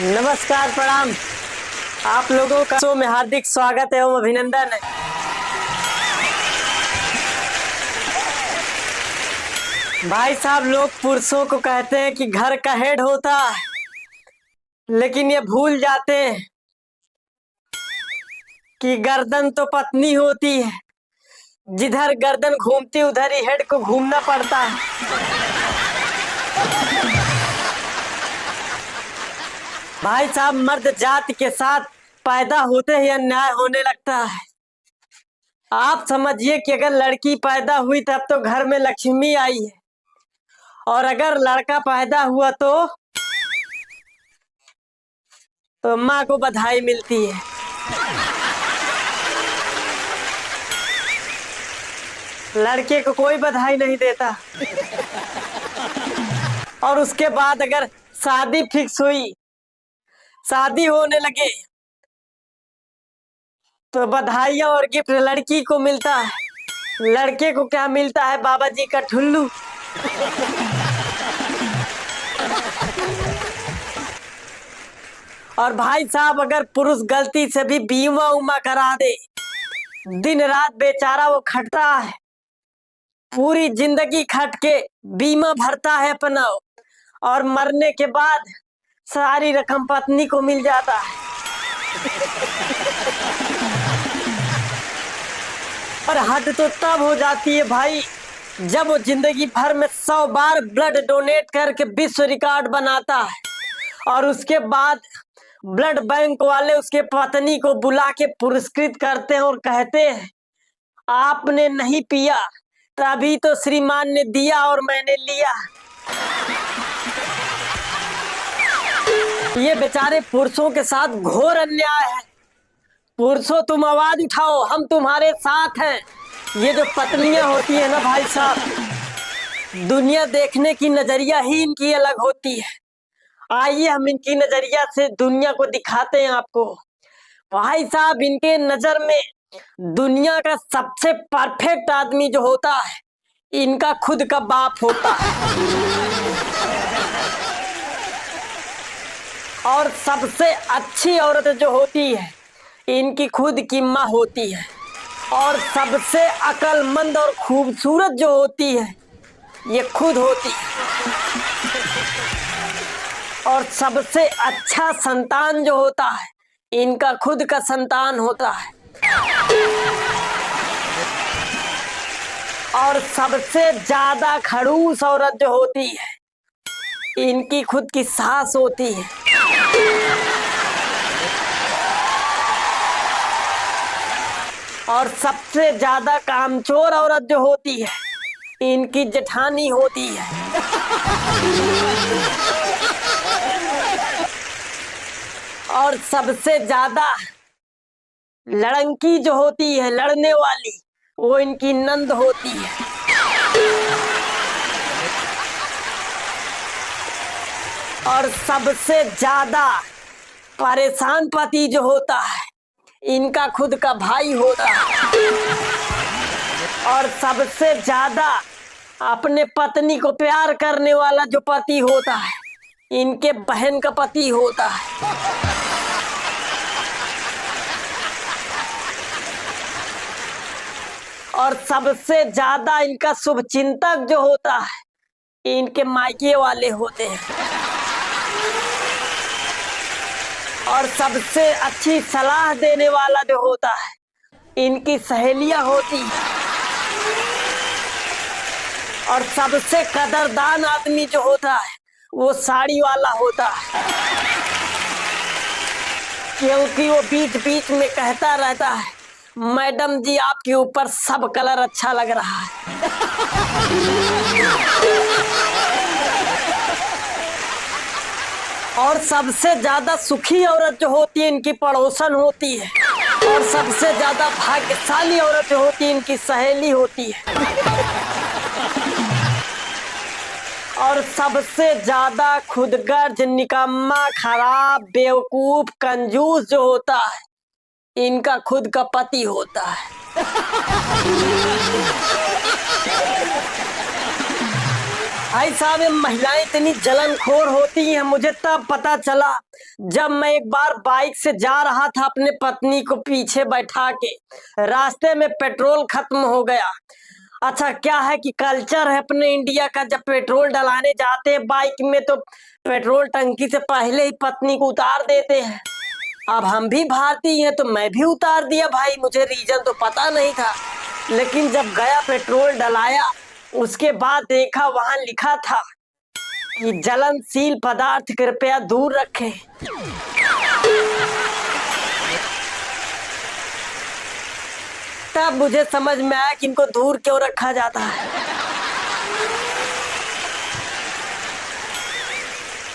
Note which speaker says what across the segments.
Speaker 1: नमस्कार, प्रणाम। आप लोगों का शो में हार्दिक स्वागत एवं अभिनंदन है। भाई साहब, लोग पुरुषों को कहते हैं कि घर का हेड होता है, लेकिन ये भूल जाते हैं कि गर्दन तो पत्नी होती है। जिधर गर्दन घूमती उधर ही हेड को घूमना पड़ता है। भाई साहब, मर्द जाति के साथ पैदा होते ही अन्याय होने लगता है। आप समझिए कि अगर लड़की पैदा हुई तब तो घर में लक्ष्मी आई है, और अगर लड़का पैदा हुआ तो माँ को बधाई मिलती है। लड़के को कोई बधाई नहीं देता। और उसके बाद अगर शादी फिक्स हुई, शादी होने लगे, तो बधाइयाँ और गिफ्ट लड़की को मिलता है। लड़के को क्या मिलता है? बाबा जी का ठुल्लू। और भाई साहब, अगर पुरुष गलती से भी बीमा उमा करा दे, दिन रात बेचारा वो खटता है, पूरी जिंदगी खट के बीमा भरता है अपना, और मरने के बाद सारी रकम पत्नी को मिल जाता है। और हद तो तब हो जाती है भाई, जब वो जिंदगी भर में 100 बार ब्लड डोनेट करके विश्व रिकॉर्ड बनाता है, और उसके बाद ब्लड बैंक वाले उसके पत्नी को बुला के पुरस्कृत करते हैं और कहते हैं, आपने नहीं पिया तभी तो श्रीमान ने दिया और मैंने लिया। ये बेचारे पुरुषों के साथ घोर अन्याय है। पुरुषों, तुम आवाज उठाओ, हम तुम्हारे साथ हैं। ये जो पत्नियां होती है ना भाई साहब, दुनिया देखने की नजरिया ही इनकी अलग होती है। आइए हम इनकी नजरिया से दुनिया को दिखाते हैं आपको। भाई साहब, इनके नजर में दुनिया का सबसे परफेक्ट आदमी जो होता है, इनका खुद का बाप होता है। और सबसे अच्छी औरत जो होती है, इनकी खुद की माँ होती है। और सबसे अक्लमंद और खूबसूरत जो होती है, ये खुद होती है। और सबसे अच्छा संतान जो होता है, इनका खुद का संतान होता है। और सबसे ज्यादा खड़ूस औरत जो होती है, इनकी खुद की सास होती है। और सबसे ज्यादा कामचोर औरत जो होती है, इनकी जेठानी होती है। और सबसे ज्यादा लड़ंकी जो होती है, लड़ने वाली, वो इनकी नंद होती है। और सबसे ज्यादा परेशान पति जो होता है, इनका खुद का भाई होता है। और सबसे ज्यादा अपने पत्नी को प्यार करने वाला जो पति होता है, इनके बहन का पति होता है। और सबसे ज्यादा इनका शुभचिंतक जो होता है, इनके मायके वाले होते हैं। और सबसे अच्छी सलाह देने वाला जो होता है, इनकी सहेलियां होती हैं। और सबसे कदरदान आदमी जो होता है, वो साड़ी वाला होता है, क्योंकि वो बीच बीच में कहता रहता है, मैडम जी आपके ऊपर सब कलर अच्छा लग रहा है। और सबसे ज्यादा सुखी औरत जो होती है, इनकी पड़ोसन होती है। और सबसे ज्यादा भाग्यशाली औरत जो होती है, इनकी सहेली होती है। और सबसे ज्यादा खुदगर्ज, निकम्मा, खराब, बेवकूफ, कंजूस जो होता है, इनका खुद का पति होता है। भाई साहब ये महिलाएं इतनी जलनखोर होती हैं, मुझे तब पता चला जब मैं एक बार बाइक से जा रहा था अपने पत्नी को पीछे बैठा के। रास्ते में पेट्रोल खत्म हो गया। अच्छा क्या है कि कल्चर है अपने इंडिया का, जब पेट्रोल डलाने जाते हैं बाइक में तो पेट्रोल टंकी से पहले ही पत्नी को उतार देते हैं। अब हम भी भारतीय हैं तो मैं भी उतार दिया भाई, मुझे रीजन तो पता नहीं था। लेकिन जब गया पेट्रोल डलाया उसके बाद देखा वहां लिखा था कि जलनशील पदार्थ कृपया दूर रखें। तब मुझे समझ में आया कि इनको दूर क्यों रखा जाता है।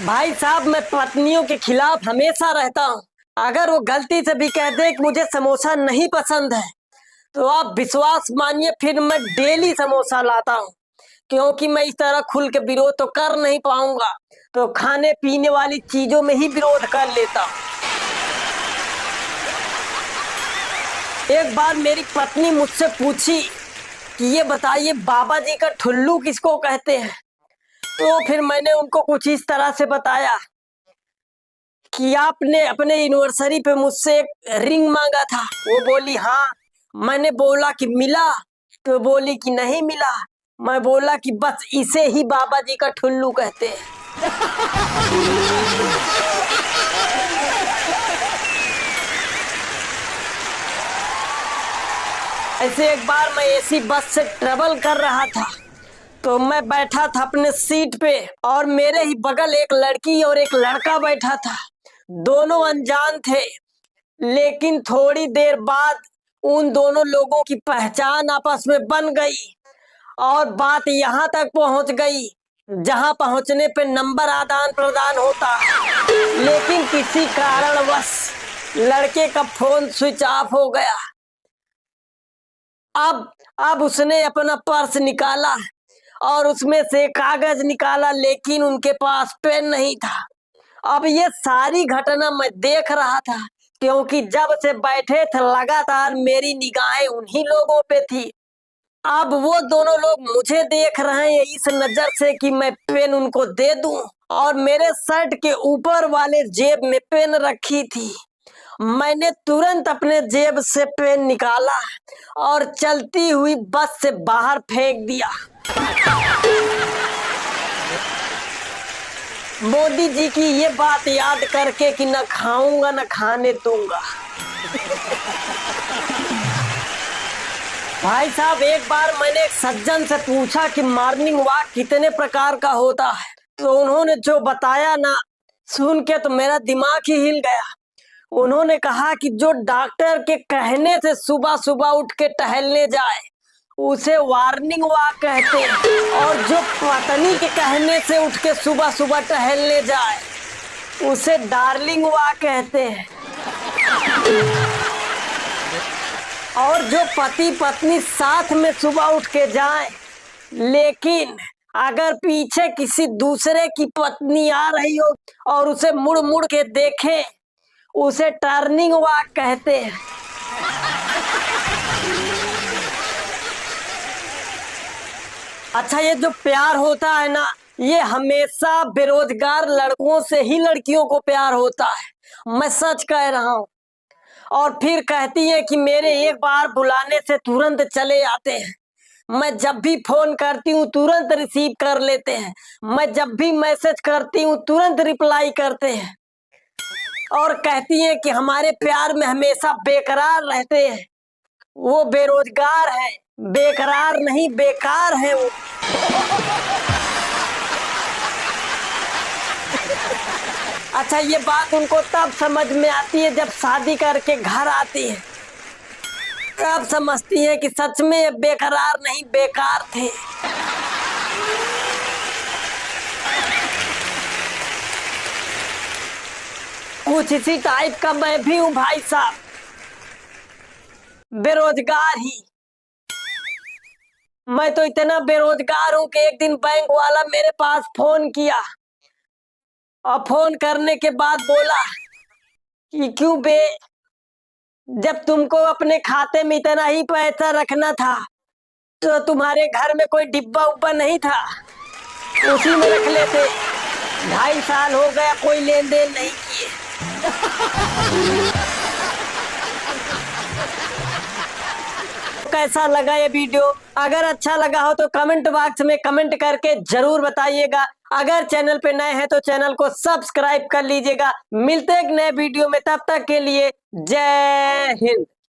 Speaker 1: भाई साहब मैं पत्नियों के खिलाफ हमेशा रहता हूँ। अगर वो गलती से भी कह दे कि मुझे समोसा नहीं पसंद है तो आप विश्वास मानिए फिर मैं डेली समोसा लाता हूँ, क्योंकि मैं इस तरह खुल के विरोध तो कर नहीं पाऊंगा तो खाने पीने वाली चीजों में ही विरोध कर लेता हूँ। एक बार मेरी पत्नी मुझसे पूछी कि ये बताइए बाबा जी का ठुल्लू किसको कहते हैं, तो फिर मैंने उनको कुछ इस तरह से बताया कि आपने अपने एनिवर्सरी पे मुझसे एक रिंग मांगा था। वो बोली हाँ। मैंने बोला कि मिला, तो बोली कि नहीं मिला। मैं बोला कि बस इसे ही बाबा जी का ठुल्लू कहते हैं। ऐसे एक बार मैं एसी बस से ट्रेवल कर रहा था तो मैं बैठा था अपने सीट पे और मेरे ही बगल एक लड़की और एक लड़का बैठा था। दोनों अनजान थे, लेकिन थोड़ी देर बाद उन दोनों लोगों की पहचान आपस में बन गई और बात यहाँ तक पहुँच गई जहाँ पहुँचने पे नंबर आदान प्रदान होता। लेकिन किसी कारणवश लड़के का फोन स्विच ऑफ हो गया। अब उसने अपना पर्स निकाला और उसमें से कागज निकाला, लेकिन उनके पास पेन नहीं था। अब ये सारी घटना मैं देख रहा था, क्योंकि जब से बैठे थे लगातार मेरी निगाहें उन्हीं लोगों पे थी। अब वो दोनों लोग मुझे देख रहे हैं इस नजर से कि मैं पेन उनको दे दूं, और मेरे शर्ट के ऊपर वाले जेब में पेन रखी थी। मैंने तुरंत अपने जेब से पेन निकाला और चलती हुई बस से बाहर फेंक दिया। मोदी जी की ये बात याद करके कि न खाऊंगा न खाने दूंगा। भाई साहब एक बार मैंने एक सज्जन से पूछा कि मॉर्निंग वॉक कितने प्रकार का होता है, तो उन्होंने जो बताया ना, सुन के तो मेरा दिमाग ही हिल गया। उन्होंने कहा कि जो डॉक्टर के कहने से सुबह सुबह उठ के टहलने जाए उसे वार्निंग वॉक कहते हैं, और जो पत्नी के कहने से उठ के सुबह सुबह टहलने जाए उसे डार्लिंग वॉक कहते हैं। और जो पति पत्नी साथ में सुबह उठ के जाए, लेकिन अगर पीछे किसी दूसरे की पत्नी आ रही हो और उसे मुड़ मुड़ के देखे, उसे टर्निंग वॉक कहते हैं। अच्छा ये जो प्यार होता है ना, ये हमेशा बेरोजगार लड़कों से ही लड़कियों को प्यार होता है, मैं सच कह रहा हूँ। और फिर कहती है कि मेरे एक बार बुलाने से तुरंत चले आते हैं। मैं जब भी फोन करती हूँ तुरंत रिसीव कर लेते हैं। मैं जब भी मैसेज करती हूँ तुरंत रिप्लाई करते हैं। और कहती है कि हमारे प्यार में हमेशा बेकरार रहते हैं। वो बेरोजगार है, बेकरार नहीं बेकार है वो। अच्छा ये बात उनको तब समझ में आती है जब शादी करके घर आती है, तब समझती है कि सच में ये बेकरार नहीं बेकार थे। कुछ इसी टाइप का मैं भी हूँ भाई साहब, बेरोजगार ही। मैं तो इतना बेरोजगार हूँ कि एक दिन बैंक वाला मेरे पास फोन किया और फोन करने के बाद बोला कि क्यों बे, जब तुमको अपने खाते में इतना ही पैसा रखना था तो तुम्हारे घर में कोई डिब्बा उब्बा नहीं था? उसी में रख लेते। 2.5 साल हो गया कोई लेन देन नहीं किए। कैसा लगा ये वीडियो? अगर अच्छा लगा हो तो कमेंट बॉक्स में कमेंट करके जरूर बताइएगा। अगर चैनल पे नए हैं तो चैनल को सब्सक्राइब कर लीजिएगा। मिलते हैं एक नए वीडियो में, तब तक के लिए जय हिंद।